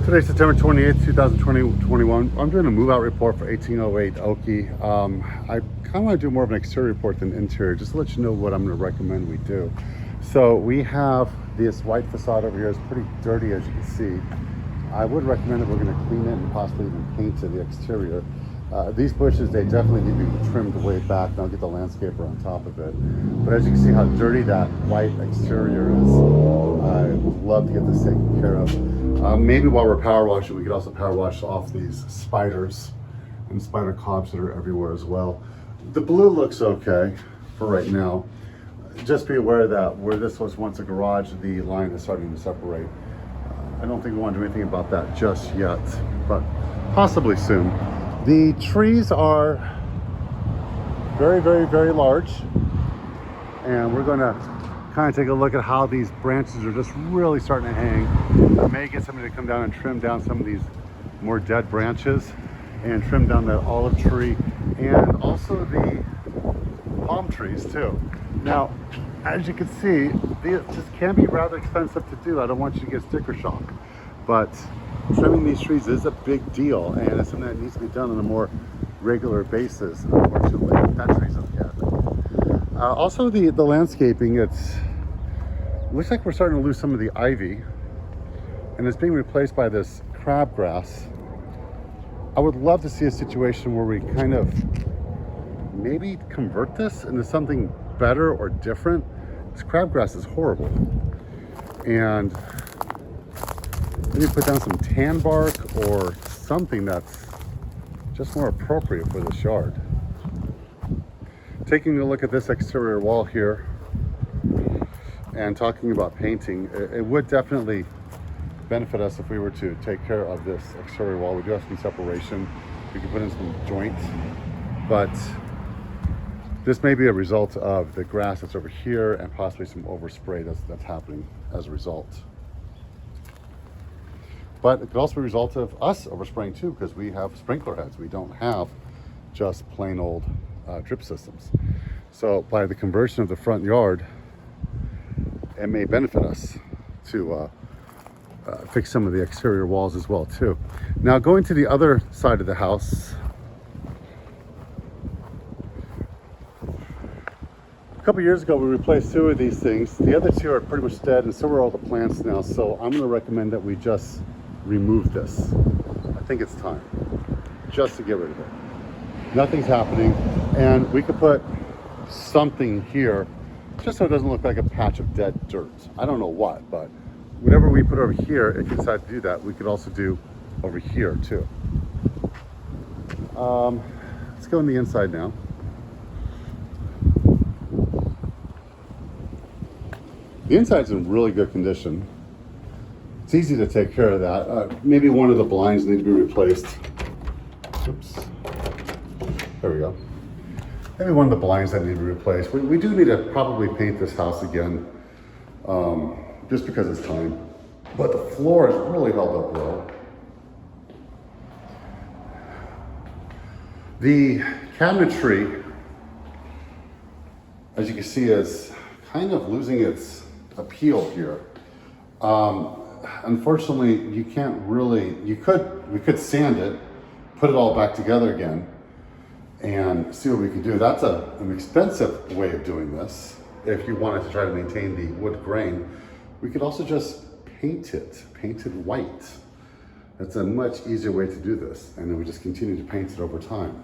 Today's September 28th, 2021. I'm doing a move out report for 1808 Oakey. I kind of want to do more of an exterior report than interior, just to let you know what I'm going to recommend we do. So we have this white facade over here. It's pretty dirty, as you can see. I would recommend that we're going to clean it and possibly even paint to the exterior. These bushes, they definitely need to be trimmed way back, and I'll get the landscaper on top of it. But as you can see how dirty that white exterior is, I would love to get this taken care of. Maybe while we're power washing, we could also power wash off these spiders and spider cobs that are everywhere as well. The blue looks okay for right now. Just be aware that where this was once a garage, the line is starting to separate. I don't think we want to do anything about that just yet, but possibly soon. The trees are very, very, very large, and we're going to kind of take a look at how these branches are just really starting to hang. I may get somebody to come down and trim down some of these more dead branches and trim down that olive tree and also the palm trees too. Now, as you can see, this can be rather expensive to do. I don't want you to get sticker shock, but trimming these trees is a big deal, and it's something that needs to be done on a more regular basis. Unfortunately, that tree's okay. Also, the landscaping, looks like we're starting to lose some of the ivy, and it's being replaced by this crabgrass. I would love to see a situation where we kind of maybe convert this into something better or different. This crabgrass is horrible, and maybe put down some tan bark or something that's just more appropriate for this yard. Taking a look at this exterior wall here and talking about painting, it would definitely benefit us if we were to take care of this exterior wall. We do have some separation. We can put in some joints, but this may be a result of the grass that's over here and possibly some overspray that's happening as a result. But it could also be a result of us overspraying too, because we have sprinkler heads. We don't have just plain old drip systems. So by the conversion of the front yard, it may benefit us to fix some of the exterior walls as well too. Now going to the other side of the house, a couple years ago we replaced two of these things. The other two are pretty much dead, and so are all the plants now. So I'm going to recommend that we just remove this. I think it's time just to get rid of it. Nothing's happening, and we could put something here just so it doesn't look like a patch of dead dirt. I don't know what, but whatever we put over here, if you decide to do that, we could also do over here too. Let's go on the inside now. The inside's in really good condition. It's easy to take care of that. Maybe one of the blinds need to be replaced. Oops. There we go. Maybe one of the blinds that need to be replaced. We do need to probably paint this house again, just because it's time. But the floor is really held up well. The cabinetry, as you can see, is kind of losing its appeal here. Unfortunately, you can't really, we could sand it, put it all back together again, and see what we can do. That's an expensive way of doing this. If you wanted to try to maintain the wood grain, we could also just paint it white. That's a much easier way to do this, and then we just continue to paint it over time.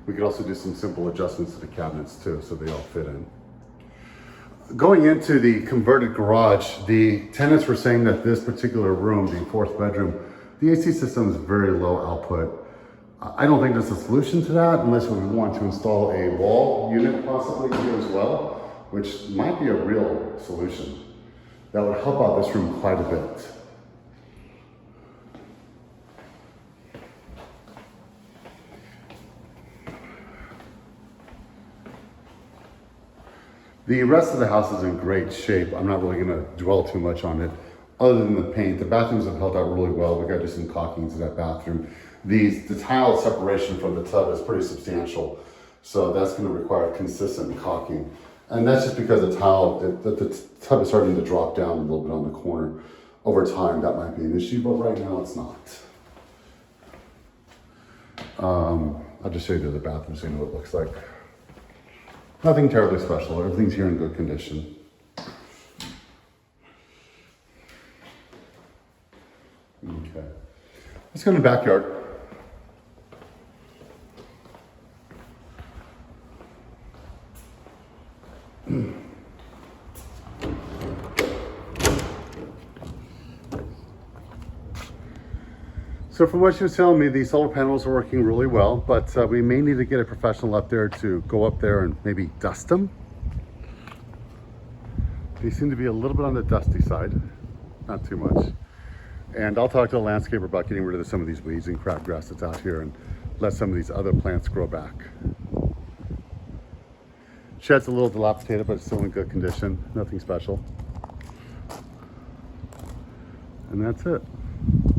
We could also do some simple adjustments to the cabinets too, so they all fit in. Going into the converted garage, the tenants were saying that this particular room, the fourth bedroom, the AC system is very low output. I don't think there's a solution to that unless we want to install a wall unit possibly here as well, which might be a real solution. That would help out this room quite a bit. The rest of the house is in great shape. I'm not really gonna dwell too much on it, other than the paint. The bathrooms have held out really well. We got to do some caulkings in that bathroom. The tile separation from the tub is pretty substantial, so that's gonna require consistent caulking. And that's just because the tub is starting to drop down a little bit on the corner. over time that might be an issue, but right now it's not. I'll just show you the other bathroom so you know what it looks like. Nothing terribly special. Everything's here in good condition. Okay. Let's go in the backyard. So from what she was telling me, the solar panels are working really well, but we may need to get a professional up there to go up there and maybe dust them. They seem to be a little bit on the dusty side, not too much. And I'll talk to the landscaper about getting rid of some of these weeds and crabgrass that's out here and let some of these other plants grow back. Shed's a little dilapidated, but it's still in good condition. Nothing special. And that's it.